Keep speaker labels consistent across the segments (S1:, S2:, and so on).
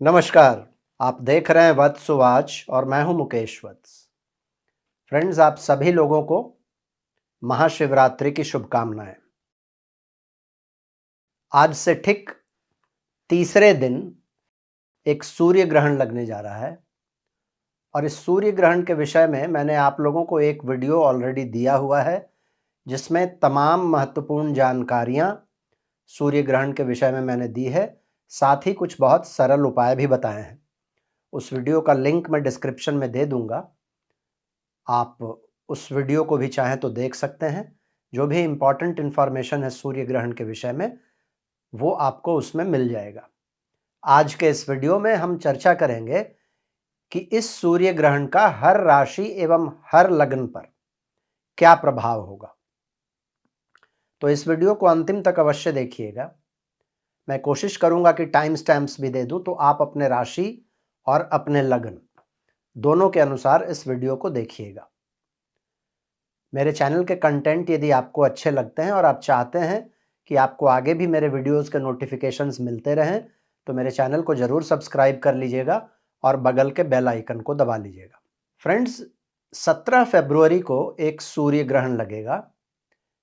S1: नमस्कार। आप देख रहे हैं वत्स वाच और मैं हूं मुकेश वत्स। फ्रेंड्स, आप सभी लोगों को महाशिवरात्रि की शुभकामनाएं। आज से ठीक तीसरे दिन एक सूर्य ग्रहण लगने जा रहा है और इस सूर्य ग्रहण के विषय में मैंने आप लोगों को एक वीडियो ऑलरेडी दिया हुआ है जिसमें तमाम महत्वपूर्ण जानकारियां सूर्य ग्रहण के विषय में मैंने दी है, साथ ही कुछ बहुत सरल उपाय भी बताए हैं। उस वीडियो का लिंक मैं डिस्क्रिप्शन में दे दूंगा। आप उस वीडियो को भी चाहें तो देख सकते हैं। जो भी इम्पोर्टेंट इन्फॉर्मेशन है सूर्य ग्रहण के विषय में वो आपको उसमें मिल जाएगा। आज के इस वीडियो में हम चर्चा करेंगे कि इस सूर्य ग्रहण का हर राशि एवं हर लग्न पर क्या प्रभाव होगा। तो इस वीडियो को अंतिम तक अवश्य देखिएगा। मैं कोशिश करूंगा कि टाइम स्टैम्प्स भी दे दूं तो आप अपने राशि और अपने लग्न दोनों के अनुसार इस वीडियो को देखिएगा। मेरे चैनल के कंटेंट यदि आपको अच्छे लगते हैं और आप चाहते हैं कि आपको आगे भी मेरे वीडियोस के नोटिफिकेशंस मिलते रहें तो मेरे चैनल को ज़रूर सब्सक्राइब कर लीजिएगा और बगल के बेल आइकन को दबा लीजिएगा। फ्रेंड्स, 17 फरवरी को एक सूर्य ग्रहण लगेगा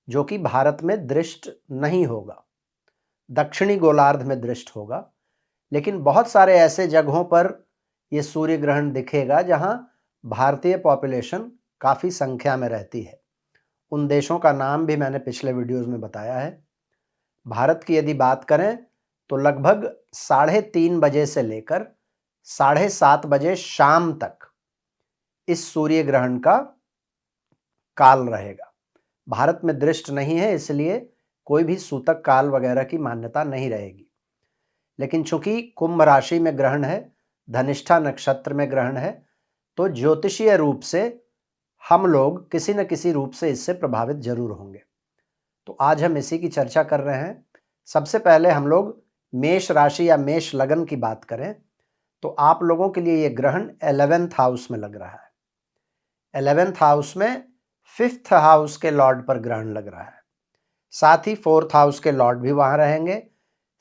S1: जो कि भारत में दृष्ट नहीं होगा, दक्षिणी गोलार्ध में दृष्ट होगा। लेकिन बहुत सारे ऐसे जगहों पर यह सूर्य ग्रहण दिखेगा जहां भारतीय पॉपुलेशन काफ़ी संख्या में रहती है। उन देशों का नाम भी मैंने पिछले वीडियोस में बताया है। भारत की यदि बात करें तो लगभग 3:30 बजे से लेकर 7:30 बजे शाम तक इस सूर्य ग्रहण का काल रहेगा। भारत में दृष्ट नहीं है इसलिए कोई भी सूतक काल वगैरह की मान्यता नहीं रहेगी। लेकिन चूंकि कुंभ राशि में ग्रहण है, धनिष्ठा नक्षत्र में ग्रहण है, तो ज्योतिषीय रूप से हम लोग किसी न किसी रूप से इससे प्रभावित जरूर होंगे। तो आज हम इसी की चर्चा कर रहे हैं। सबसे पहले हम लोग मेष राशि या मेष लग्न की बात करें तो आप लोगों के लिए यह ग्रहण 11th हाउस में लग रहा है। 11th हाउस में 5th हाउस के लॉर्ड पर ग्रहण लग रहा है। साथ ही 4th हाउस के लॉर्ड भी वहां रहेंगे।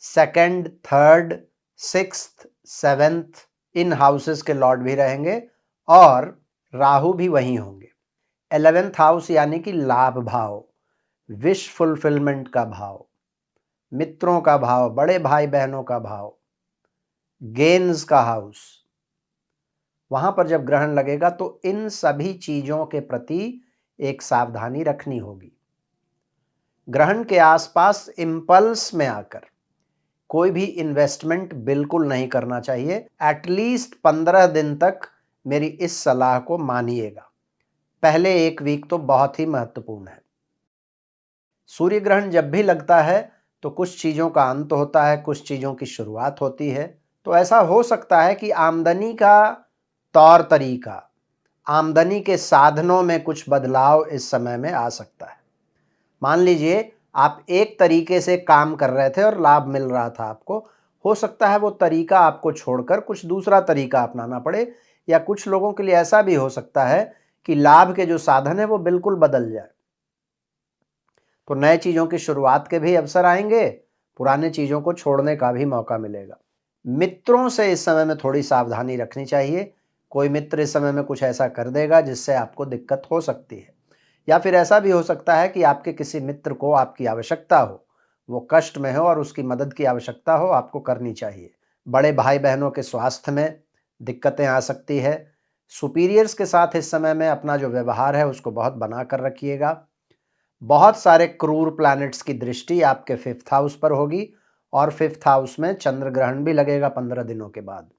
S1: 2nd, 3rd, 6th, 7th इन हाउसेस के लॉर्ड भी रहेंगे और राहु भी वहीं होंगे। 11th हाउस यानी कि लाभ भाव, विश फुलफिलमेंट का भाव, मित्रों का भाव, बड़े भाई बहनों का भाव, गेन्स का हाउस। वहां पर जब ग्रहण लगेगा तो इन सभी चीजों के प्रति एक सावधानी रखनी होगी। ग्रहण के आसपास इंपल्स में आकर कोई भी इन्वेस्टमेंट बिल्कुल नहीं करना चाहिए। एटलीस्ट 15 दिन तक मेरी इस सलाह को मानिएगा। पहले एक वीक तो बहुत ही महत्वपूर्ण है। सूर्य ग्रहण जब भी लगता है तो कुछ चीज़ों का अंत होता है, कुछ चीज़ों की शुरुआत होती है। तो ऐसा हो सकता है कि आमदनी का तौर तरीका, आमदनी के साधनों में कुछ बदलाव इस समय में आ सकता है। मान लीजिए आप एक तरीके से काम कर रहे थे और लाभ मिल रहा था आपको, हो सकता है वो तरीका आपको छोड़कर कुछ दूसरा तरीका अपनाना पड़े, या कुछ लोगों के लिए ऐसा भी हो सकता है कि लाभ के जो साधन है वो बिल्कुल बदल जाए। तो नए चीज़ों की शुरुआत के भी अवसर आएंगे, पुराने चीज़ों को छोड़ने का भी मौका मिलेगा। मित्रों से इस समय में थोड़ी सावधानी रखनी चाहिए। कोई मित्र इस समय में कुछ ऐसा कर देगा जिससे आपको दिक्कत हो सकती है, या फिर ऐसा भी हो सकता है कि आपके किसी मित्र को आपकी आवश्यकता हो, वो कष्ट में हो और उसकी मदद की आवश्यकता हो, आपको करनी चाहिए। बड़े भाई बहनों के स्वास्थ्य में दिक्कतें आ सकती है। सुपीरियर्स के साथ इस समय में अपना जो व्यवहार है उसको बहुत बना कर रखिएगा। बहुत सारे क्रूर प्लैनेट्स की दृष्टि आपके 5th हाउस पर होगी और 5th हाउस में चंद्र ग्रहण भी लगेगा 15 दिनों के बाद।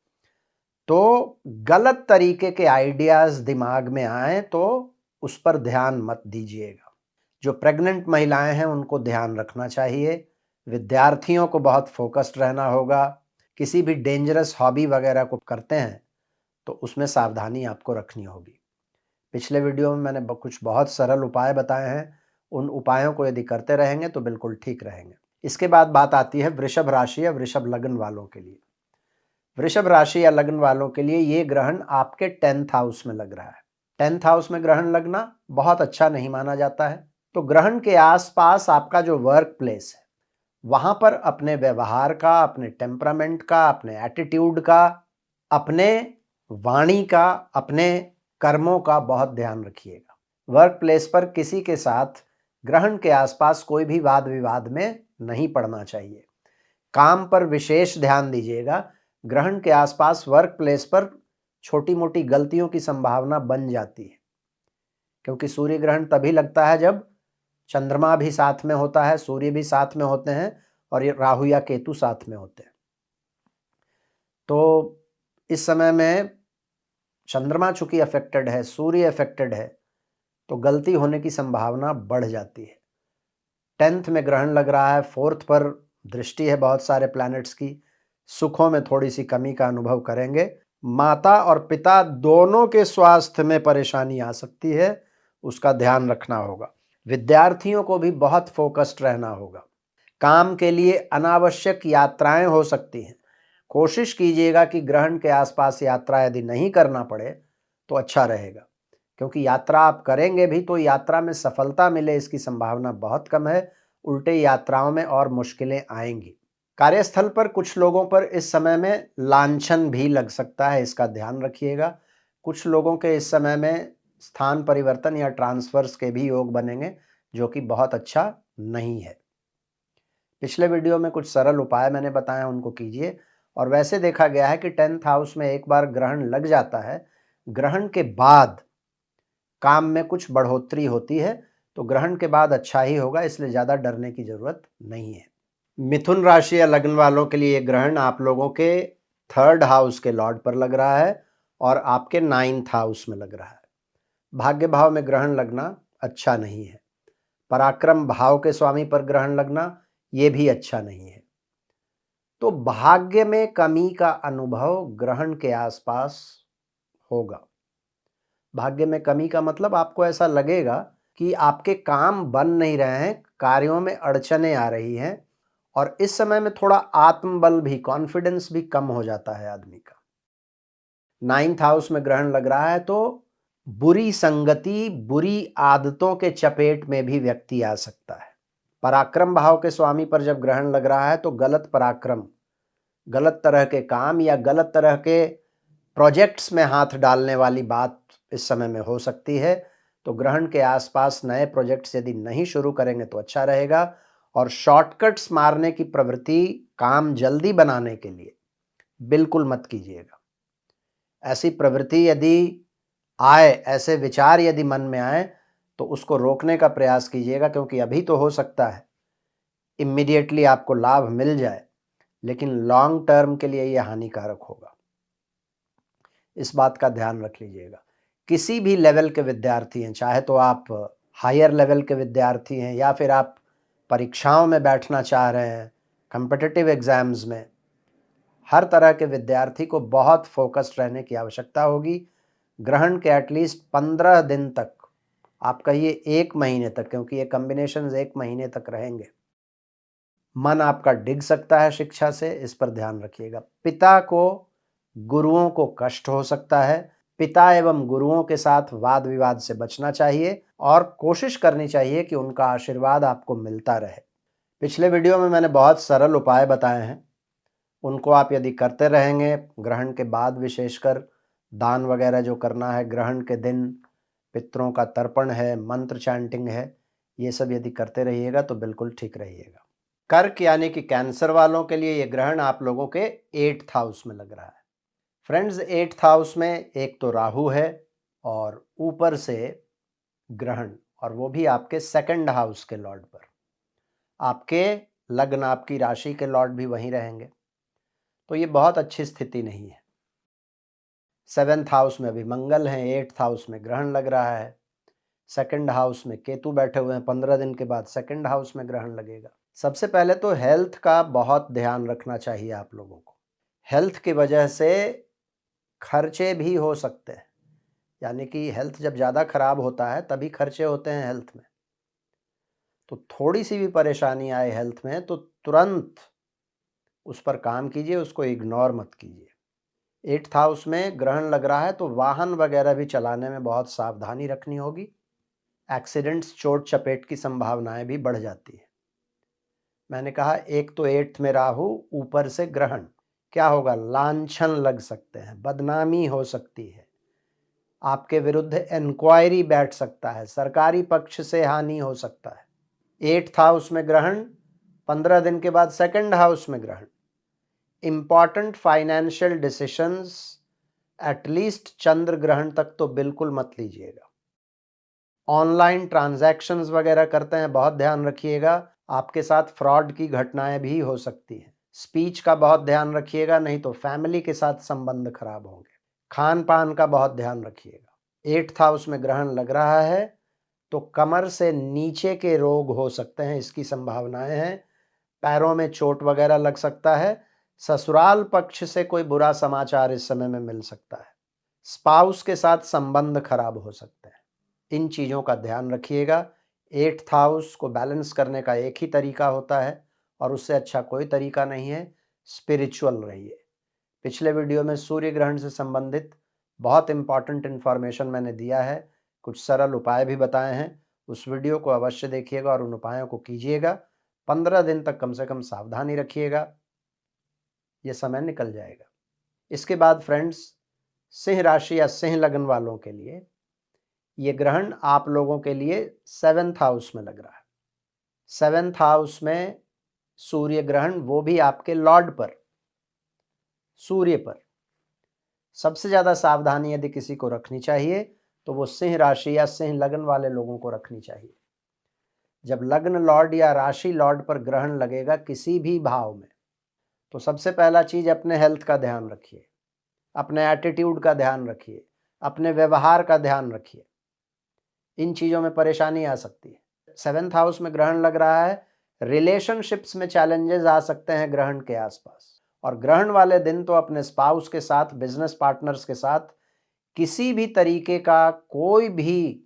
S1: तो गलत तरीके के आइडियाज दिमाग में आए तो उस पर ध्यान मत दीजिएगा। जो प्रेग्नेंट महिलाएं हैं उनको ध्यान रखना चाहिए। विद्यार्थियों को बहुत फोकस्ड रहना होगा। किसी भी डेंजरस हॉबी वगैरह को करते हैं तो उसमें सावधानी आपको रखनी होगी। पिछले वीडियो में मैंने कुछ बहुत सरल उपाय बताए हैं। उन उपायों को यदि करते रहेंगे तो बिल्कुल ठीक रहेंगे। इसके बाद बात आती है वृषभ राशि या वृषभ लग्न वालों के लिए। वृषभ राशि या लग्न वालों के लिए ये ग्रहण आपके 10th हाउस में लग रहा है। 10th हाउस में ग्रहण लगना बहुत अच्छा नहीं माना जाता है। तो ग्रहण के आसपास आपका जो वर्क प्लेस है वहां पर अपने व्यवहार का, अपने टेम्परामेंट का, अपने एटीट्यूड का, अपने वाणी का, अपने कर्मों का बहुत ध्यान रखिएगा। वर्क प्लेस पर किसी के साथ ग्रहण के आसपास कोई भी वाद विवाद में नहीं पड़ना चाहिए। काम पर विशेष ध्यान दीजिएगा। ग्रहण के आसपास वर्क प्लेस पर छोटी मोटी गलतियों की संभावना बन जाती है, क्योंकि सूर्य ग्रहण तभी लगता है जब चंद्रमा भी साथ में होता है, सूर्य भी साथ में होते हैं और ये राहु या केतु साथ में होते हैं। तो इस समय में चंद्रमा चूंकि अफेक्टेड है, सूर्य अफेक्टेड है, तो गलती होने की संभावना बढ़ जाती है। 10th में ग्रहण लग रहा है, 4th पर दृष्टि है बहुत सारे प्लैनेट्स की। सुखों में थोड़ी सी कमी का अनुभव करेंगे। माता और पिता दोनों के स्वास्थ्य में परेशानी आ सकती है, उसका ध्यान रखना होगा। विद्यार्थियों को भी बहुत फोकस्ड रहना होगा। काम के लिए अनावश्यक यात्राएं हो सकती हैं। कोशिश कीजिएगा कि ग्रहण के आसपास यात्रा यदि नहीं करना पड़े तो अच्छा रहेगा, क्योंकि यात्रा आप करेंगे भी तो यात्रा में सफलता मिले इसकी संभावना बहुत कम है। उल्टे यात्राओं में और मुश्किलें आएंगी। कार्यस्थल पर कुछ लोगों पर इस समय में लांछन भी लग सकता है, इसका ध्यान रखिएगा। कुछ लोगों के इस समय में स्थान परिवर्तन या ट्रांसफर्स के भी योग बनेंगे, जो कि बहुत अच्छा नहीं है। पिछले वीडियो में कुछ सरल उपाय मैंने बताए, उनको कीजिए। और वैसे देखा गया है कि 10th हाउस में एक बार ग्रहण लग जाता है, ग्रहण के बाद काम में कुछ बढ़ोतरी होती है, तो ग्रहण के बाद अच्छा ही होगा, इसलिए ज़्यादा डरने की ज़रूरत नहीं है। मिथुन राशि या लग्न वालों के लिए ये ग्रहण आप लोगों के 3rd हाउस के लॉर्ड पर लग रहा है और आपके 9th हाउस में लग रहा है। भाग्य भाव में ग्रहण लगना अच्छा नहीं है। पराक्रम भाव के स्वामी पर ग्रहण लगना ये भी अच्छा नहीं है। तो भाग्य में कमी का अनुभव ग्रहण के आसपास होगा। भाग्य में कमी का मतलब आपको ऐसा लगेगा कि आपके काम बन नहीं रहे हैं, कार्यों में अड़चनें आ रही हैं, और इस समय में थोड़ा आत्मबल भी, कॉन्फिडेंस भी कम हो जाता है आदमी का। 9th हाउस में ग्रहण लग रहा है तो बुरी संगति, बुरी आदतों के चपेट में भी व्यक्ति आ सकता है। पराक्रम भाव के स्वामी पर जब ग्रहण लग रहा है तो गलत पराक्रम, गलत तरह के काम या गलत तरह के प्रोजेक्ट्स में हाथ डालने वाली बात इस समय में हो सकती है। तो ग्रहण के आसपास नए प्रोजेक्ट्स यदि नहीं शुरू करेंगे तो अच्छा रहेगा। और शॉर्टकट्स मारने की प्रवृत्ति, काम जल्दी बनाने के लिए बिल्कुल मत कीजिएगा। ऐसी प्रवृत्ति यदि आए, ऐसे विचार यदि मन में आए, तो उसको रोकने का प्रयास कीजिएगा, क्योंकि अभी तो हो सकता है इमीडिएटली आपको लाभ मिल जाए, लेकिन लॉन्ग टर्म के लिए यह हानिकारक होगा। इस बात का ध्यान रख लीजिएगा। किसी भी लेवल के विद्यार्थी हैं, चाहे तो आप हायर लेवल के विद्यार्थी हैं या फिर आप परीक्षाओं में बैठना चाह रहे हैं, कॉम्पिटिटिव एग्जाम्स में, हर तरह के विद्यार्थी को बहुत फोकस्ड रहने की आवश्यकता होगी। ग्रहण के एटलीस्ट 15 दिन तक, आप कहिए 1 महीने तक, क्योंकि ये कॉम्बिनेशंस 1 महीने तक रहेंगे, मन आपका डिग सकता है शिक्षा से, इस पर ध्यान रखिएगा। पिता को, गुरुओं को कष्ट हो सकता है। पिता एवं गुरुओं के साथ वाद विवाद से बचना चाहिए और कोशिश करनी चाहिए कि उनका आशीर्वाद आपको मिलता रहे। पिछले वीडियो में मैंने बहुत सरल उपाय बताए हैं, उनको आप यदि करते रहेंगे, ग्रहण के बाद विशेषकर दान वगैरह जो करना है, ग्रहण के दिन पितरों का तर्पण है, मंत्र चैंटिंग है, ये सब यदि करते रहिएगा तो बिल्कुल ठीक रहिएगा। कर्क यानी कि कैंसर वालों के लिए ये ग्रहण आप लोगों के 8th हाउस में लग रहा है। फ्रेंड्स, 8th हाउस में एक तो राहु है और ऊपर से ग्रहण, और वो भी आपके 2nd हाउस के लॉर्ड पर। आपके लग्न, आपकी राशि के लॉर्ड भी वहीं रहेंगे, तो ये बहुत अच्छी स्थिति नहीं है। 7th हाउस में अभी मंगल है, 8th हाउस में ग्रहण लग रहा है, 2nd हाउस में केतु बैठे हुए हैं, 15 दिन के बाद 2nd हाउस में ग्रहण लगेगा। सबसे पहले तो हेल्थ का बहुत ध्यान रखना चाहिए आप लोगों को। हेल्थ की वजह से खर्चे भी हो सकते हैं, यानी कि हेल्थ जब ज़्यादा खराब होता है तभी खर्चे होते हैं हेल्थ में। तो थोड़ी सी भी परेशानी आए हेल्थ में तो तुरंत उस पर काम कीजिए, उसको इग्नोर मत कीजिए। 8th हाउस में ग्रहण लग रहा है तो वाहन वगैरह भी चलाने में बहुत सावधानी रखनी होगी। एक्सीडेंट्स, चोट चपेट की संभावनाएं भी बढ़ जाती है। मैंने कहा एक तो 8th में राहु, ऊपर से ग्रहण, क्या होगा? लांछन लग सकते हैं, बदनामी हो सकती है, आपके विरुद्ध इंक्वायरी बैठ सकता है, सरकारी पक्ष से हानि हो सकता है। 8th हाउस में ग्रहण, 15 दिन के बाद 2nd हाउस में ग्रहण। इंपॉर्टेंट फाइनेंशियल डिसीशंस एटलीस्ट चंद्र ग्रहण तक तो बिल्कुल मत लीजिएगा। ऑनलाइन ट्रांजैक्शंस वगैरह करते हैं, बहुत ध्यान रखिएगा, आपके साथ फ्रॉड की घटनाएं भी हो सकती हैं। स्पीच का बहुत ध्यान रखिएगा, नहीं तो फैमिली के साथ संबंध खराब होंगे। खान पान का बहुत ध्यान रखिएगा। 8th हाउस में ग्रहण लग रहा है तो कमर से नीचे के रोग हो सकते हैं, इसकी संभावनाएं हैं। पैरों में चोट वगैरह लग सकता है। ससुराल पक्ष से कोई बुरा समाचार इस समय में मिल सकता है। स्पाउस के साथ संबंध खराब हो सकते हैं। इन चीज़ों का ध्यान रखिएगा। 8th हाउस को बैलेंस करने का एक ही तरीका होता है और उससे अच्छा कोई तरीका नहीं है, स्पिरिचुअल रहिए। पिछले वीडियो में सूर्य ग्रहण से संबंधित बहुत इंपॉर्टेंट इन्फॉर्मेशन मैंने दिया है, कुछ सरल उपाय भी बताए हैं। उस वीडियो को अवश्य देखिएगा और उन उपायों को कीजिएगा। 15 दिन तक कम से कम सावधानी रखिएगा, ये समय निकल जाएगा। इसके बाद फ्रेंड्स, सिंह राशि या सिंह लग्न वालों के लिए ये ग्रहण आप लोगों के लिए 7th हाउस में लग रहा है। 7th हाउस में सूर्य ग्रहण, वो भी आपके लॉर्ड पर, सूर्य पर। सबसे ज़्यादा सावधानी यदि किसी को रखनी चाहिए तो वो सिंह राशि या सिंह लग्न वाले लोगों को रखनी चाहिए। जब लग्न लॉर्ड या राशि लॉर्ड पर ग्रहण लगेगा किसी भी भाव में, तो सबसे पहला चीज़ अपने हेल्थ का ध्यान रखिए, अपने एटीट्यूड का ध्यान रखिए, अपने व्यवहार का ध्यान रखिए। इन चीज़ों में परेशानी आ सकती है। 7th हाउस में ग्रहण लग रहा है, रिलेशनशिप्स में चैलेंजेस आ सकते हैं ग्रहण के आसपास। और ग्रहण वाले दिन तो अपने स्पाउस के साथ, बिजनेस पार्टनर्स के साथ किसी भी तरीके का कोई भी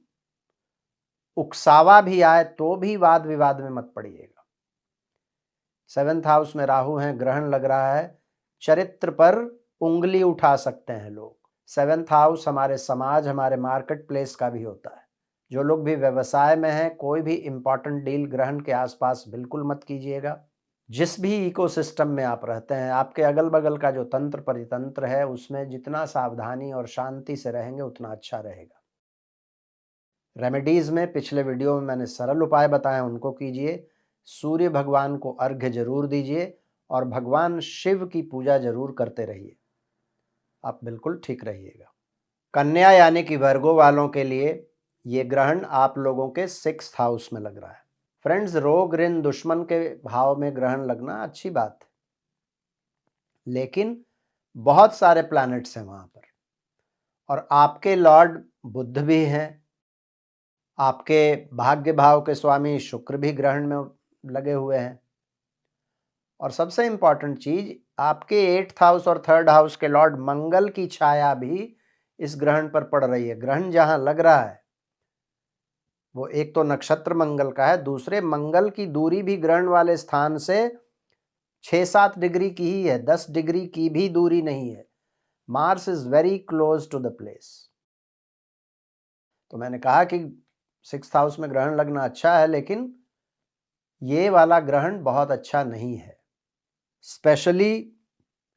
S1: उकसावा भी आए तो भी वाद विवाद में मत पड़िएगा। 7th हाउस में राहु हैं, ग्रहण लग रहा है, चरित्र पर उंगली उठा सकते हैं लोग। 7th हाउस हमारे समाज, हमारे मार्केट प्लेस का भी होता है। जो लोग भी व्यवसाय में हैं, कोई भी इंपॉर्टेंट डील ग्रहण के आसपास बिल्कुल मत कीजिएगा। जिस भी इकोसिस्टम में आप रहते हैं, आपके अगल बगल का जो तंत्र परितंत्र है, उसमें जितना सावधानी और शांति से रहेंगे उतना अच्छा रहेगा। रेमेडीज़ में पिछले वीडियो में मैंने सरल उपाय बताए, उनको कीजिए। सूर्य भगवान को अर्घ्य जरूर दीजिए और भगवान शिव की पूजा जरूर करते रहिए, आप बिल्कुल ठीक रहिएगा। कन्या यानी कि वर्गो वालों के लिए ये ग्रहण आप लोगों के 6th हाउस में लग रहा है। फ्रेंड्स, रोग ऋण दुश्मन के भाव में ग्रहण लगना अच्छी बात है, लेकिन बहुत सारे प्लैनेट्स हैं वहां पर और आपके लॉर्ड बुध भी हैं, आपके भाग्य भाव के स्वामी शुक्र भी ग्रहण में लगे हुए हैं और सबसे इंपॉर्टेंट चीज, आपके 8th हाउस और 3rd हाउस के लॉर्ड मंगल की छाया भी इस ग्रहण पर पड़ रही है। ग्रहण जहां लग रहा है वो एक तो नक्षत्र मंगल का है, दूसरे मंगल की दूरी भी ग्रहण वाले स्थान से 6-7 डिग्री की ही है, 10 डिग्री की भी दूरी नहीं है। Mars is very close to the place. तो मैंने कहा कि 6th हाउस में ग्रहण लगना अच्छा है, लेकिन ये वाला ग्रहण बहुत अच्छा नहीं है। स्पेशली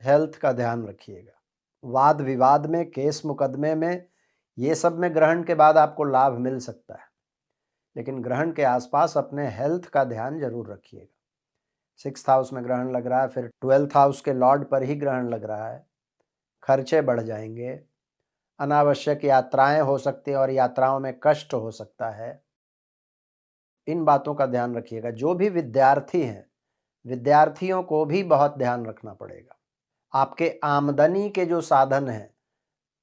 S1: हेल्थ का ध्यान रखिएगा। वाद विवाद में, केस मुकदमे में, ये सब में ग्रहण के बाद आपको लाभ मिल सकता है, लेकिन ग्रहण के आसपास अपने हेल्थ का ध्यान जरूर रखिएगा। 6th हाउस में ग्रहण लग रहा है, फिर 12th हाउस के लॉर्ड पर ही ग्रहण लग रहा है। खर्चे बढ़ जाएंगे, अनावश्यक यात्राएं हो सकती है और यात्राओं में कष्ट हो सकता है। इन बातों का ध्यान रखिएगा। जो भी विद्यार्थी हैं, विद्यार्थियों को भी बहुत ध्यान रखना पड़ेगा। आपके आमदनी के जो साधन हैं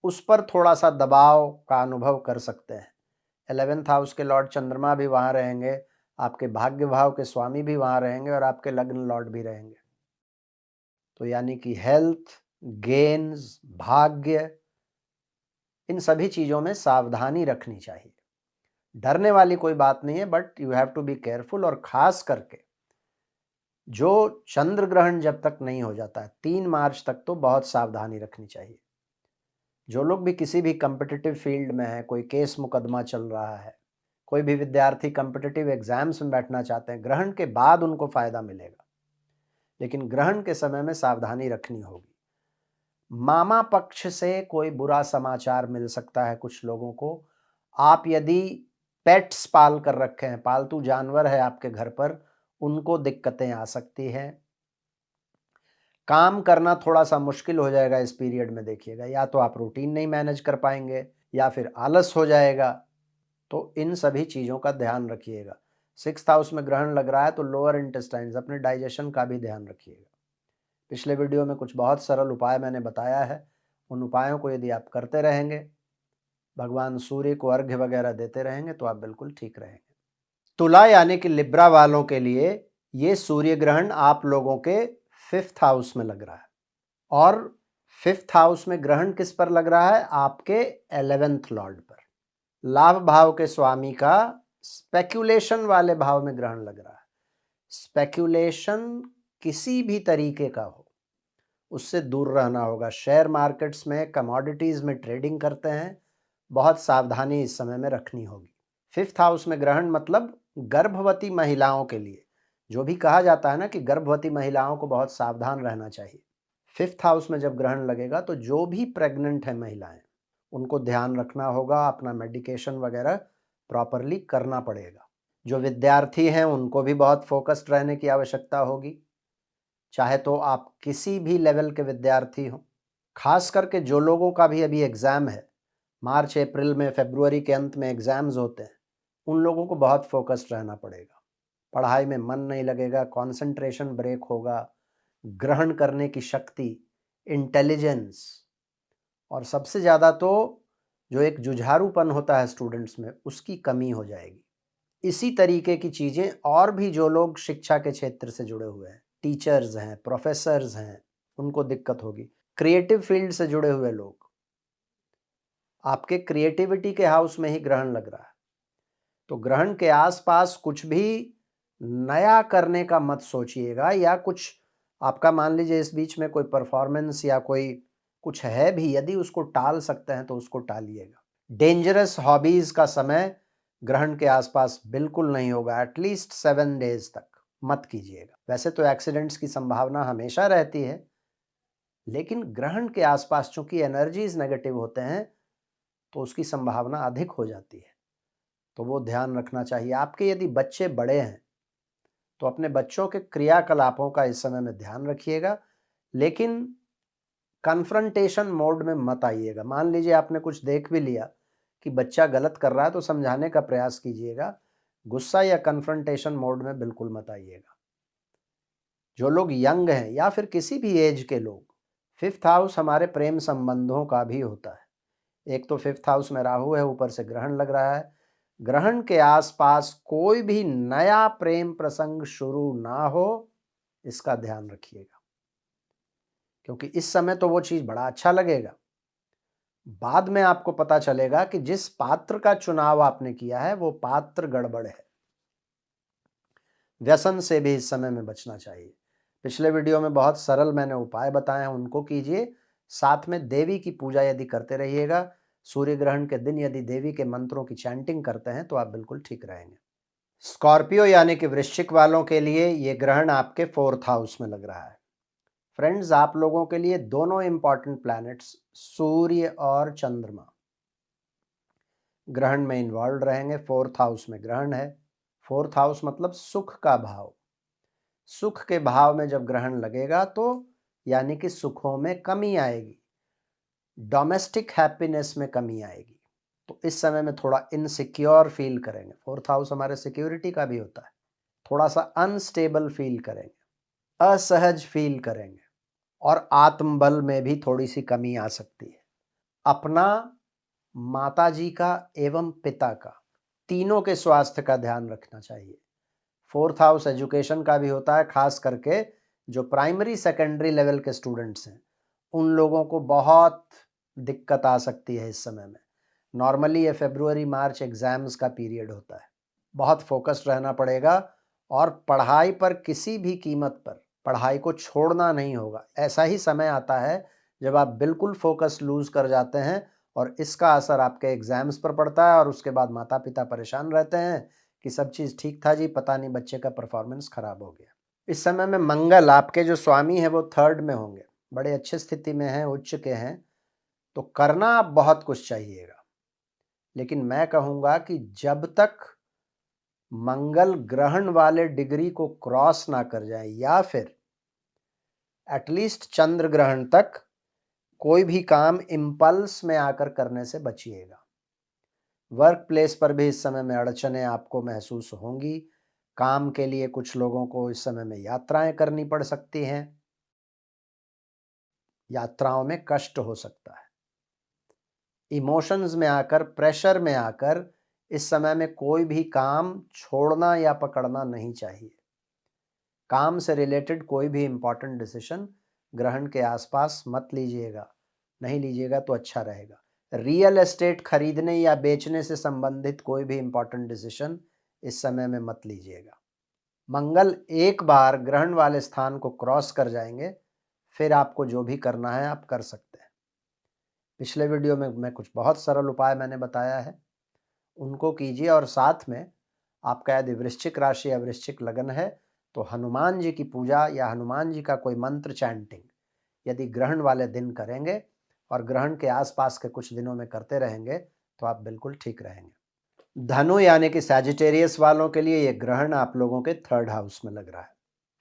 S1: उस पर थोड़ा सा दबाव का अनुभव कर सकते हैं। 11th हाउस के लॉर्ड चंद्रमा भी वहां रहेंगे, आपके भाग्य भाव के स्वामी भी वहां रहेंगे और आपके लग्न लॉर्ड भी रहेंगे। तो यानी कि हेल्थ, गेन्स, भाग्य, इन सभी चीजों में सावधानी रखनी चाहिए। डरने वाली कोई बात नहीं है, but you have to be careful. और खास करके जो चंद्र ग्रहण जब तक नहीं हो जाता है 3 मार्च तक, तो बहुत सावधानी रखनी चाहिए। जो लोग भी किसी भी कॉम्पिटिटिव फील्ड में है, कोई केस मुकदमा चल रहा है, कोई भी विद्यार्थी कॉम्पिटिटिव एग्जाम्स में बैठना चाहते हैं, ग्रहण के बाद उनको फायदा मिलेगा, लेकिन ग्रहण के समय में सावधानी रखनी होगी। मामा पक्ष से कोई बुरा समाचार मिल सकता है कुछ लोगों को। आप यदि पेट्स पाल कर रखे हैं, पालतू जानवर है आपके घर पर, उनको दिक्कतें आ सकती हैं। काम करना थोड़ा सा मुश्किल हो जाएगा इस पीरियड में, देखिएगा, या तो आप रूटीन नहीं मैनेज कर पाएंगे या फिर आलस हो जाएगा। तो इन सभी चीज़ों का ध्यान रखिएगा। 6th हाउस में ग्रहण लग रहा है तो लोअर इंटेस्टाइन्स, अपने डाइजेशन का भी ध्यान रखिएगा। पिछले वीडियो में कुछ बहुत सरल उपाय मैंने बताया है, उन उपायों को यदि आप करते रहेंगे, भगवान सूर्य को अर्घ्य वगैरह देते रहेंगे, तो आप बिल्कुल ठीक रहेंगे। तुला यानी कि लिब्रा वालों के लिए ये सूर्य ग्रहण आप लोगों के 5th हाउस में लग रहा है, और 5th हाउस में ग्रहण किस पर लग रहा है? आपके 11th लॉर्ड पर। लाभ भाव के स्वामी का स्पेक्यूलेशन वाले भाव में ग्रहण लग रहा है। स्पेक्यूलेशन किसी भी तरीके का हो, उससे दूर रहना होगा। शेयर मार्केट्स में, कमोडिटीज में ट्रेडिंग करते हैं, बहुत सावधानी इस समय में रखनी होगी। 5th हाउस में ग्रहण मतलब गर्भवती महिलाओं के लिए, जो भी कहा जाता है ना कि गर्भवती महिलाओं को बहुत सावधान रहना चाहिए। 5th हाउस में जब ग्रहण लगेगा तो जो भी प्रेग्नेंट है महिलाएं, उनको ध्यान रखना होगा, अपना मेडिकेशन वगैरह प्रॉपरली करना पड़ेगा। जो विद्यार्थी हैं उनको भी बहुत फोकस्ड रहने की आवश्यकता होगी, चाहे तो आप किसी भी लेवल के विद्यार्थी हों। खास करके जो लोगों का भी अभी एग्ज़ाम है, मार्च अप्रैल में, फरवरी के अंत में एग्ज़ाम्स होते हैं, उन लोगों को बहुत फोकस्ड रहना पड़ेगा। पढ़ाई में मन नहीं लगेगा, कंसंट्रेशन ब्रेक होगा, ग्रहण करने की शक्ति, इंटेलिजेंस, और सबसे ज़्यादा तो जो एक जुझारूपन होता है स्टूडेंट्स में, उसकी कमी हो जाएगी। इसी तरीके की चीज़ें और भी जो लोग शिक्षा के क्षेत्र से जुड़े हुए हैं, टीचर्स हैं, प्रोफेसर्स हैं, उनको दिक्कत होगी। क्रिएटिव फील्ड से जुड़े हुए लोग, आपके क्रिएटिविटी के हाउस में ही ग्रहण लग रहा है, तो ग्रहण के आसपास कुछ भी नया करने का मत सोचिएगा, या कुछ आपका मान लीजिए इस बीच में कोई परफॉर्मेंस या कोई कुछ है भी, यदि उसको टाल सकते हैं तो उसको टालिएगा। डेंजरस हॉबीज का समय ग्रहण के आसपास बिल्कुल नहीं होगा, एटलीस्ट 7 डेज तक मत कीजिएगा। वैसे तो एक्सीडेंट्स की संभावना हमेशा रहती है, लेकिन ग्रहण के आसपास चूंकि एनर्जीज नेगेटिव होते हैं तो उसकी संभावना अधिक हो जाती है, तो वो ध्यान रखना चाहिए। आपके यदि बच्चे बड़े हैं तो अपने बच्चों के क्रियाकलापों का इस समय में ध्यान रखिएगा, लेकिन कन्फ्रंटेशन मोड में मत आइएगा। मान लीजिए आपने कुछ देख भी लिया कि बच्चा गलत कर रहा है तो समझाने का प्रयास कीजिएगा, गुस्सा या कन्फ्रंटेशन मोड में बिल्कुल मत आइएगा। जो लोग यंग हैं या फिर किसी भी एज के लोग, 5th हाउस हमारे प्रेम संबंधों का भी होता है। एक तो 5th हाउस में राहु है, ऊपर से ग्रहण लग रहा है। ग्रहण के आसपास कोई भी नया प्रेम प्रसंग शुरू ना हो, इसका ध्यान रखिएगा, क्योंकि इस समय तो वो चीज बड़ा अच्छा लगेगा, बाद में आपको पता चलेगा कि जिस पात्र का चुनाव आपने किया है वो पात्र गड़बड़ है। व्यसन से भी इस समय में बचना चाहिए। पिछले वीडियो में बहुत सरल मैंने उपाय बताए हैं, उनको कीजिए। साथ में देवी की पूजा यदि करते रहिएगा, सूर्य ग्रहण के दिन यदि देवी के मंत्रों की चैंटिंग करते हैं तो आप बिल्कुल ठीक रहेंगे। स्कॉर्पियो यानी कि वृश्चिक वालों के लिए ये ग्रहण आपके 4th हाउस में लग रहा है। फ्रेंड्स, आप लोगों के लिए दोनों इंपॉर्टेंट प्लैनेट्स सूर्य और चंद्रमा ग्रहण में इन्वॉल्व रहेंगे। 4th हाउस में ग्रहण है। 4th हाउस मतलब सुख का भाव। सुख के भाव में जब ग्रहण लगेगा तो यानी कि सुखों में कमी आएगी, डोमेस्टिक हैप्पीनेस में कमी आएगी, तो इस समय में थोड़ा इनसिक्योर फील करेंगे। 4th हाउस हमारे सिक्योरिटी का भी होता है। थोड़ा सा अनस्टेबल फील करेंगे, असहज फील करेंगे, और आत्मबल में भी थोड़ी सी कमी आ सकती है। अपना, माताजी का एवं पिता का, तीनों के स्वास्थ्य का ध्यान रखना चाहिए। 4th हाउस एजुकेशन का भी होता है, खास करके जो प्राइमरी सेकेंडरी लेवल के स्टूडेंट्स हैं उन लोगों को बहुत दिक्कत आ सकती है इस समय में। नॉर्मली ये फरवरी मार्च एग्जाम्स का पीरियड होता है, बहुत फोकस्ड रहना पड़ेगा, और पढ़ाई पर किसी भी कीमत पर पढ़ाई को छोड़ना नहीं होगा। ऐसा ही समय आता है जब आप बिल्कुल फोकस लूज कर जाते हैं और इसका असर आपके एग्जाम्स पर पड़ता है और उसके बाद माता पिता परेशान रहते हैं कि सब चीज़ ठीक था जी, पता नहीं बच्चे का परफॉर्मेंस खराब हो गया। इस समय में मंगल, आपके जो स्वामी है वो 3rd में होंगे, बड़े अच्छे स्थिति में हैं, उच्च के हैं, तो करना आप बहुत कुछ चाहिएगा। लेकिन मैं कहूँगा कि जब तक मंगल ग्रहण वाले डिग्री को क्रॉस ना कर जाए या फिर एटलीस्ट चंद्र ग्रहण तक कोई भी काम इम्पल्स में आकर करने से बचिएगा। वर्क प्लेस पर भी इस समय में अड़चनें आपको महसूस होंगी। काम के लिए कुछ लोगों को इस समय में यात्राएं करनी पड़ सकती हैं। यात्राओं में कष्ट हो सकता है। इमोशंस में आकर, प्रेशर में आकर इस समय में कोई भी काम छोड़ना या पकड़ना नहीं चाहिए। काम से रिलेटेड कोई भी इंपॉर्टेंट डिसीजन ग्रहण के आसपास मत लीजिएगा, नहीं लीजिएगा तो अच्छा रहेगा। रियल एस्टेट खरीदने या बेचने से संबंधित कोई भी इंपॉर्टेंट डिसीजन इस समय में मत लीजिएगा। मंगल एक बार ग्रहण वाले स्थान को क्रॉस कर जाएंगे, फिर आपको जो भी करना है आप कर सकते हैं। पिछले वीडियो में मैं कुछ बहुत सरल उपाय मैंने बताया है, उनको कीजिए। और साथ में आपका यदि वृश्चिक राशि या वृश्चिक लगन है तो हनुमान जी की पूजा या हनुमान जी का कोई मंत्र चैंटिंग यदि ग्रहण वाले दिन करेंगे और ग्रहण के आसपास के कुछ दिनों में करते रहेंगे तो आप बिल्कुल ठीक रहेंगे। धनु यानी कि सैजिटेरियस वालों के लिए ये ग्रहण आप लोगों के 3rd हाउस में लग रहा है।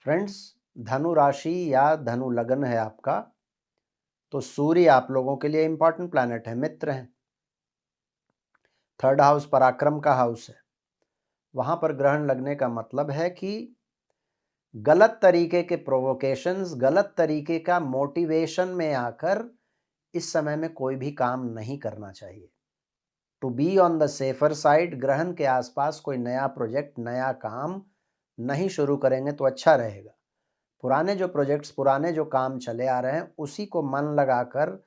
S1: फ्रेंड्स, धनु राशि या धनु लगन है आपका, तो सूर्य आप लोगों के लिए इंपॉर्टेंट प्लैनेट है, मित्र है। 3rd हाउस पराक्रम का हाउस है। वहां पर ग्रहण लगने का मतलब है कि गलत तरीके के प्रोवोकेशंस, गलत तरीके का मोटिवेशन में आकर इस समय में कोई भी काम नहीं करना चाहिए। To be on the safer side, ग्रहण के आसपास कोई नया प्रोजेक्ट, नया काम नहीं शुरू करेंगे तो अच्छा रहेगा। पुराने जो प्रोजेक्ट्स, पुराने जो काम चले आ रहे हैं उसी को मन लगाकर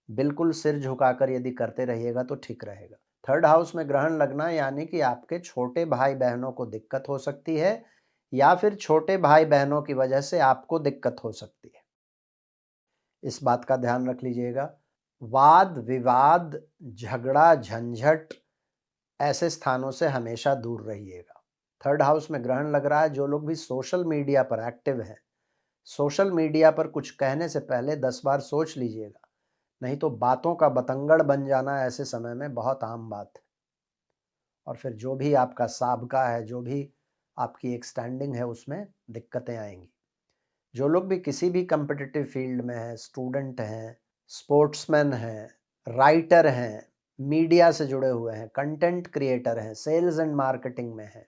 S1: बिल्कुल सिर झुकाकर यदि करते रहिएगा तो ठीक रहेगा। 3rd हाउस में ग्रहण लगना यानी कि आपके छोटे भाई बहनों को दिक्कत हो सकती है या फिर छोटे भाई बहनों की वजह से आपको दिक्कत हो सकती है। इस बात का ध्यान रख लीजिएगा। वाद विवाद, झगड़ा झंझट ऐसे स्थानों से हमेशा दूर रहिएगा। 3rd हाउस में ग्रहण लग रहा है। जो लोग भी सोशल मीडिया पर एक्टिव हैं, सोशल मीडिया पर कुछ कहने से पहले 10 बार सोच लीजिएगा, नहीं तो बातों का बतंगड़ बन जाना ऐसे समय में बहुत आम बात है। और फिर जो भी आपका साबका है, जो भी आपकी एक स्टैंडिंग है, उसमें दिक्कतें आएंगी। जो लोग भी किसी भी कम्पिटिटिव फील्ड में हैं, स्टूडेंट हैं, स्पोर्ट्समैन हैं, राइटर हैं, मीडिया से जुड़े हुए हैं, कंटेंट क्रिएटर हैं, सेल्स एंड मार्केटिंग में हैं,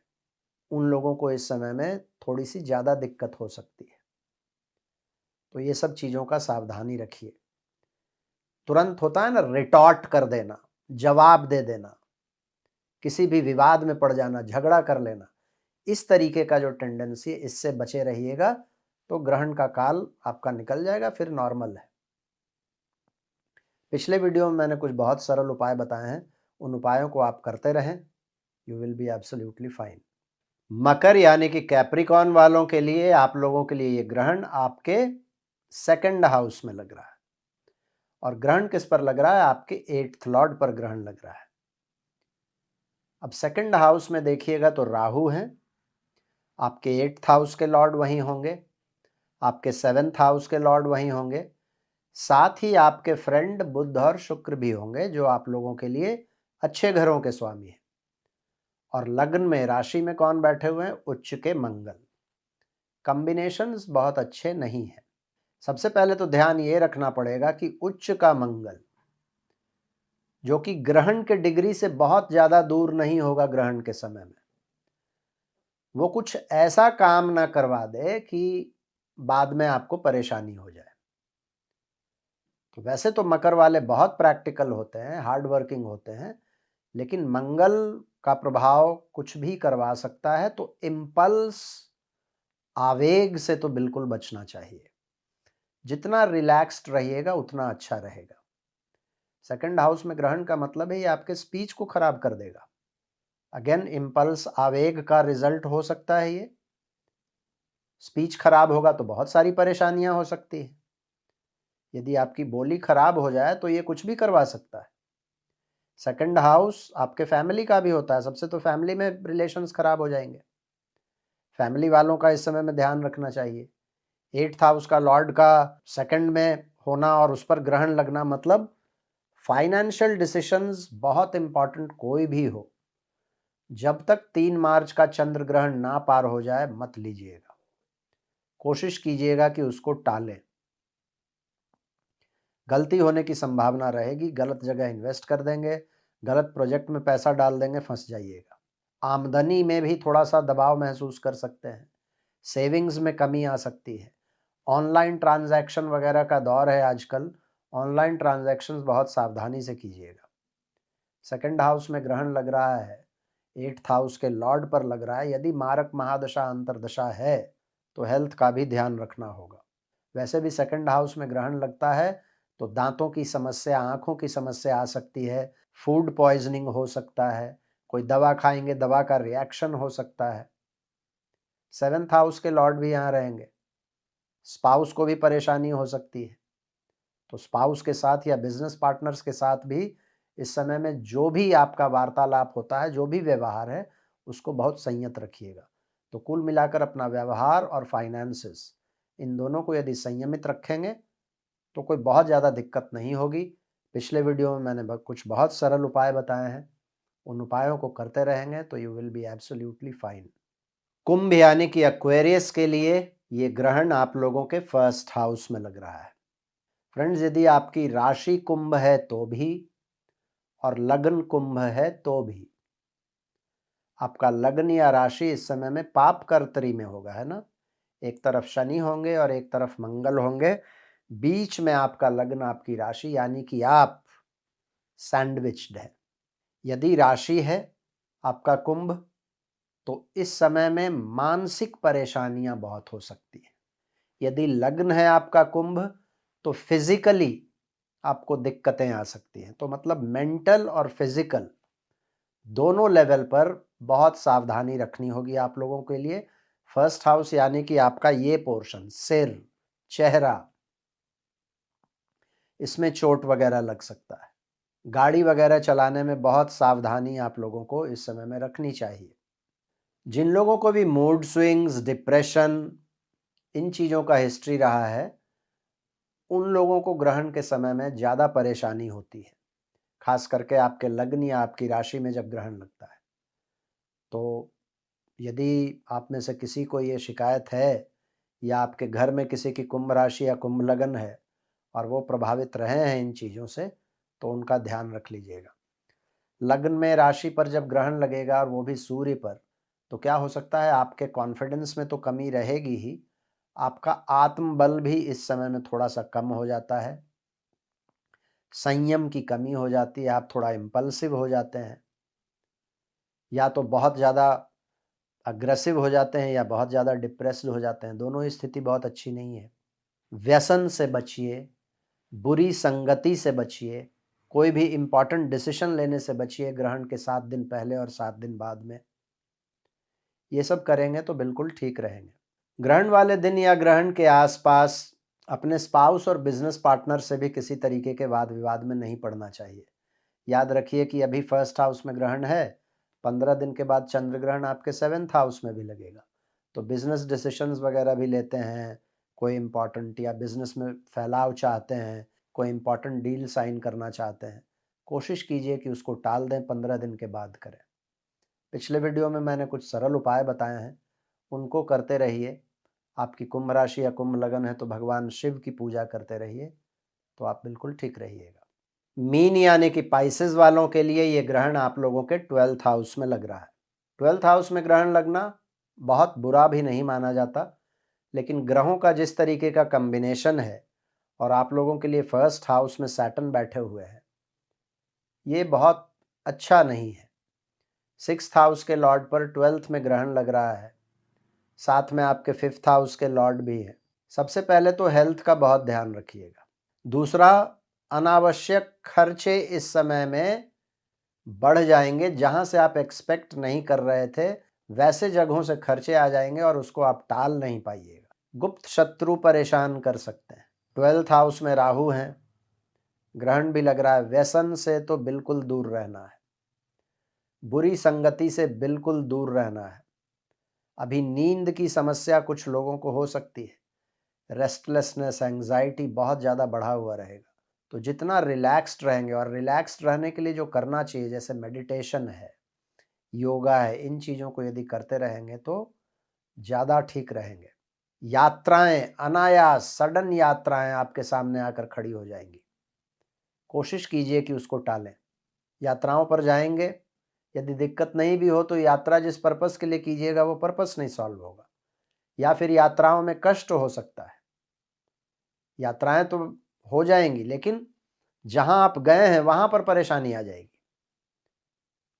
S1: उन लोगों को इस समय में थोड़ी सी ज़्यादा दिक्कत हो सकती है। तो ये सब चीज़ों का सावधानी रखिए। तुरंत होता है ना रिटॉर्ट कर देना, जवाब दे देना, किसी भी विवाद में पड़ जाना, झगड़ा कर लेना, इस तरीके का जो टेंडेंसी है इससे बचे रहिएगा, तो ग्रहण का काल आपका निकल जाएगा, फिर नॉर्मल है। पिछले वीडियो में मैंने कुछ बहुत सरल उपाय बताए हैं, उन उपायों को आप करते रहें, you will be absolutely fine. मकर यानी कि कैप्रिकॉर्न वालों के लिए, आप लोगों के लिए ये ग्रहण आपके 2nd हाउस में लग रहा है। और ग्रहण किस पर लग रहा है? आपके 8th लॉर्ड पर ग्रहण लग रहा है। अब 2nd हाउस में देखिएगा तो राहु है, आपके 8th हाउस के लॉर्ड वहीं होंगे, आपके 7th हाउस के लॉर्ड वहीं होंगे, साथ ही आपके फ्रेंड बुध और शुक्र भी होंगे, जो आप लोगों के लिए अच्छे घरों के स्वामी हैं। और लग्न में, राशि में कौन बैठे हुए हैं? उच्च के मंगल। कॉम्बिनेशंस बहुत अच्छे नहीं हैं। सबसे पहले तो ध्यान ये रखना पड़ेगा कि उच्च का मंगल, जो कि ग्रहण के डिग्री से बहुत ज्यादा दूर नहीं होगा ग्रहण के समय में, वो कुछ ऐसा काम ना करवा दे कि बाद में आपको परेशानी हो जाए। तो वैसे तो मकर वाले बहुत प्रैक्टिकल होते हैं, हार्ड वर्किंग होते हैं, लेकिन मंगल का प्रभाव कुछ भी करवा सकता है, तो इम्पल्स, आवेग से तो बिल्कुल बचना चाहिए। जितना रिलैक्स्ड रहिएगा उतना अच्छा रहेगा। 2nd हाउस में ग्रहण का मतलब है ये आपके स्पीच को खराब कर देगा। अगेन, इम्पल्स, आवेग का रिजल्ट हो सकता है ये। स्पीच खराब होगा तो बहुत सारी परेशानियां हो सकती है। यदि आपकी बोली खराब हो जाए तो ये कुछ भी करवा सकता है। सेकंड हाउस आपके फैमिली का भी होता है, सबसे तो फैमिली में रिलेशंस खराब हो जाएंगे, फैमिली वालों का इस समय में ध्यान रखना चाहिए। 8th हाउस का लॉर्ड का सेकंड में होना और उस पर ग्रहण लगना मतलब फाइनेंशियल डिसीशंस बहुत इंपॉर्टेंट कोई भी हो, जब तक 3 मार्च का चंद्र ग्रहण ना पार हो जाए मत लीजिएगा, कोशिश कीजिएगा कि उसको टालें। गलती होने की संभावना रहेगी, गलत जगह इन्वेस्ट कर देंगे, गलत प्रोजेक्ट में पैसा डाल देंगे, फंस जाइएगा। आमदनी में भी थोड़ा सा दबाव महसूस कर सकते हैं, सेविंग्स में कमी आ सकती है, ऑनलाइन ट्रांजैक्शन वगैरह का दौर है आजकल, ऑनलाइन ट्रांजैक्शंस बहुत सावधानी से कीजिएगा। सेकंड हाउस में ग्रहण लग रहा है, 8th हाउस के लॉर्ड पर लग रहा है, यदि मारक महादशा अंतर्दशा है तो हेल्थ का भी ध्यान रखना होगा। वैसे भी सेकंड हाउस में ग्रहण लगता है तो दांतों की समस्या, आंखों की समस्या आ सकती है, फूड पॉइजनिंग हो सकता है, कोई दवा खाएंगे दवा का रिएक्शन हो सकता है। 7th हाउस के लॉर्ड भी यहाँ रहेंगे, स्पाउस को भी परेशानी हो सकती है, तो स्पाउस के साथ या बिजनेस पार्टनर्स के साथ भी इस समय में जो भी आपका वार्तालाप होता है, जो भी व्यवहार है, उसको बहुत संयत रखिएगा। तो कुल मिलाकर अपना व्यवहार और फाइनेंसेस, इन दोनों को यदि संयमित रखेंगे तो कोई बहुत ज़्यादा दिक्कत नहीं होगी। पिछले वीडियो में मैंने कुछ बहुत सरल उपाय बताए हैं, उन उपायों को करते रहेंगे तो you will be absolutely fine. कुंभ यानी कि एक्वेरियस के लिए ये ग्रहण आप लोगों के फर्स्ट हाउस में लग रहा है। फ्रेंड्स, यदि आपकी राशि कुंभ है तो भी और लग्न कुंभ है तो भी, आपका लग्न या राशि इस समय में पाप कर्तरी में होगा, है ना। एक तरफ शनि होंगे और एक तरफ मंगल होंगे, बीच में आपका लग्न, आपकी राशि, यानी कि आप सैंडविच्ड है। यदि राशि है आपका कुंभ तो इस समय में मानसिक परेशानियां बहुत हो सकती हैं। यदि लग्न है आपका कुंभ तो फिजिकली आपको दिक्कतें आ सकती हैं। तो मतलब मेंटल और फिजिकल दोनों लेवल पर बहुत सावधानी रखनी होगी आप लोगों के लिए। फर्स्ट हाउस यानी कि आपका ये पोर्शन, सिर, चेहरा, इसमें चोट वगैरह लग सकता है। गाड़ी वगैरह चलाने में बहुत सावधानी आप लोगों को इस समय में रखनी चाहिए। जिन लोगों को भी मूड स्विंग्स, डिप्रेशन, इन चीज़ों का हिस्ट्री रहा है, उन लोगों को ग्रहण के समय में ज़्यादा परेशानी होती है, खास करके आपके लग्न या आपकी राशि में जब ग्रहण लगता है। तो यदि आप में से किसी को ये शिकायत है या आपके घर में किसी की कुंभ राशि या कुंभ लग्न है और वो प्रभावित रहे हैं इन चीज़ों से, तो उनका ध्यान रख लीजिएगा। लग्न में राशि पर जब ग्रहण लगेगा और वो भी सूर्य पर, तो क्या हो सकता है, आपके कॉन्फिडेंस में तो कमी रहेगी ही, आपका आत्मबल भी इस समय में थोड़ा सा कम हो जाता है, संयम की कमी हो जाती है, आप थोड़ा इम्पल्सिव हो जाते हैं, या तो बहुत ज़्यादा अग्रेसिव हो जाते हैं या बहुत ज़्यादा डिप्रेस्ड हो जाते हैं। दोनों ही स्थिति बहुत अच्छी नहीं है। व्यसन से बचिए, बुरी संगति से बचिए, कोई भी इम्पॉर्टेंट डिसीजन लेने से बचिए ग्रहण के 7 दिन पहले और 7 दिन बाद में। ये सब करेंगे तो बिल्कुल ठीक रहेंगे। ग्रहण वाले दिन या ग्रहण के आसपास अपने स्पाउस और बिजनेस पार्टनर से भी किसी तरीके के वाद विवाद में नहीं पड़ना चाहिए। याद रखिए कि अभी फर्स्ट हाउस में ग्रहण है, 15 दिन के बाद चंद्र ग्रहण आपके 7th हाउस में भी लगेगा। तो बिजनेस डिसीजंस वगैरह भी लेते हैं, कोई इम्पॉर्टेंट या बिजनेस में फैलाव चाहते हैं, कोई इम्पॉर्टेंट डील साइन करना चाहते हैं, कोशिश कीजिए कि उसको टाल दें, 15 दिन के बाद करें। पिछले वीडियो में मैंने कुछ सरल उपाय बताए हैं, उनको करते रहिए। आपकी कुंभ राशि या कुंभ लगन है तो भगवान शिव की पूजा करते रहिए, तो आप बिल्कुल ठीक रहिएगा। मीन यानी कि पाइसेस वालों के लिए ये ग्रहण आप लोगों के 12th हाउस में लग रहा है। 12th हाउस में ग्रहण लगना बहुत बुरा भी नहीं माना जाता, लेकिन ग्रहों का जिस तरीके का कॉम्बिनेशन है और आप लोगों के लिए फर्स्ट हाउस में सैटर्न बैठे हुए हैं, ये बहुत अच्छा नहीं है। 6th हाउस के लॉर्ड पर 12th में ग्रहण लग रहा है, साथ में आपके 5th हाउस के लॉर्ड भी हैं। सबसे पहले तो हेल्थ का बहुत ध्यान रखिएगा। दूसरा, अनावश्यक खर्चे इस समय में बढ़ जाएंगे, जहां से आप एक्सपेक्ट नहीं कर रहे थे वैसे जगहों से खर्चे आ जाएंगे और उसको आप टाल नहीं पाइएगा। गुप्त शत्रु परेशान कर सकते हैं। 12th हाउस में राहु हैं, ग्रहण भी लग रहा है। व्यसन से तो बिल्कुल दूर रहना है, बुरी संगति से बिल्कुल दूर रहना है। अभी नींद की समस्या कुछ लोगों को हो सकती है, रेस्टलेसनेस, एंग्जाइटी बहुत ज़्यादा बढ़ा हुआ रहेगा। तो जितना रिलैक्स्ड रहेंगे, और रिलैक्स्ड रहने के लिए जो करना चाहिए जैसे मेडिटेशन है, योगा है, इन चीज़ों को यदि करते रहेंगे तो ज़्यादा ठीक रहेंगे। यात्राएं अनायास सडन यात्राएं आपके सामने आकर खड़ी हो जाएंगी, कोशिश कीजिए कि उसको टालें। यात्राओं पर जाएंगे, यदि दिक्कत नहीं भी हो तो यात्रा जिस पर्पस के लिए कीजिएगा वो पर्पस नहीं सॉल्व होगा, या फिर यात्राओं में कष्ट हो सकता है। यात्राएं तो हो जाएंगी लेकिन जहां आप गए हैं वहां पर परेशानी आ जाएगी,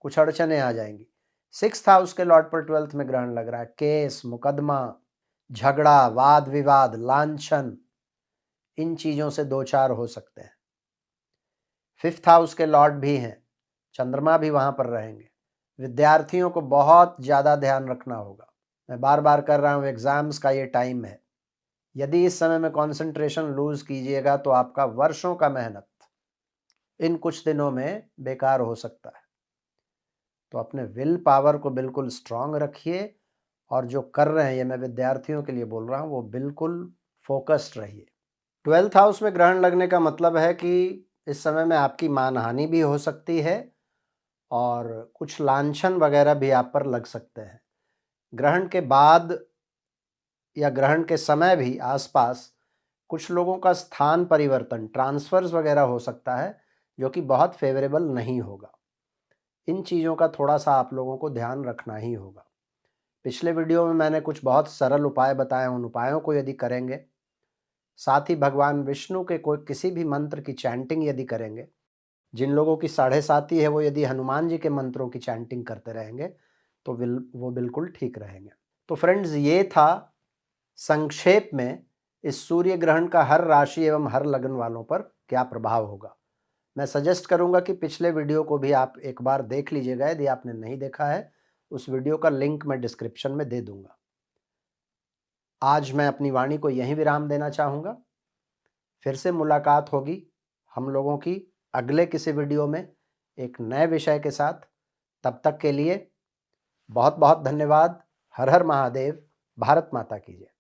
S1: कुछ अड़चने आ जाएंगी। 6th हाउस के लॉर्ड पर 12th में ग्रहण लग रहा है। केस, मुकदमा, झगड़ा, वाद विवाद, लांछन, इन चीजों से दो चार हो सकते हैं। 5th हाउस के लॉर्ड भी हैं, चंद्रमा भी वहां पर रहेंगे। विद्यार्थियों को बहुत ज्यादा ध्यान रखना होगा। मैं बार बार कर रहा हूं, एग्जाम्स का ये टाइम है। यदि इस समय में कंसंट्रेशन लूज कीजिएगा तो आपका वर्षों का मेहनत इन कुछ दिनों में बेकार हो सकता है। तो अपने विल पावर को बिल्कुल स्ट्रांग रखिए, और जो कर रहे हैं, ये मैं विद्यार्थियों के लिए बोल रहा हूँ, वो बिल्कुल फोकस्ड रहिए। 12th हाउस में ग्रहण लगने का मतलब है कि इस समय में आपकी मानहानि भी हो सकती है और कुछ लांछन वगैरह भी आप पर लग सकते हैं। ग्रहण के बाद या ग्रहण के समय भी आसपास कुछ लोगों का स्थान परिवर्तन, ट्रांसफर्स वगैरह हो सकता है, जो कि बहुत फेवरेबल नहीं होगा। इन चीज़ों का थोड़ा सा आप लोगों को ध्यान रखना ही होगा। पिछले वीडियो में मैंने कुछ बहुत सरल उपाय बताए, उन उपायों को यदि करेंगे, साथ ही भगवान विष्णु के कोई किसी भी मंत्र की चैंटिंग यदि करेंगे, जिन लोगों की 7.5 है वो यदि हनुमान जी के मंत्रों की चैंटिंग करते रहेंगे तो वो बिल्कुल ठीक रहेंगे। तो फ्रेंड्स, ये था संक्षेप में इस सूर्य ग्रहण का हर राशि एवं हर लग्न वालों पर क्या प्रभाव होगा। मैं सजेस्ट करूंगा कि पिछले वीडियो को भी आप एक बार देख लीजिएगा, यदि आपने नहीं देखा है उस वीडियो का लिंक मैं डिस्क्रिप्शन में दे दूंगा। आज मैं अपनी वाणी को यहीं विराम देना चाहूँगा। फिर से मुलाकात होगी हम लोगों की अगले किसी वीडियो में एक नए विषय के साथ। तब तक के लिए बहुत बहुत धन्यवाद। हर हर महादेव। भारत माता की जय।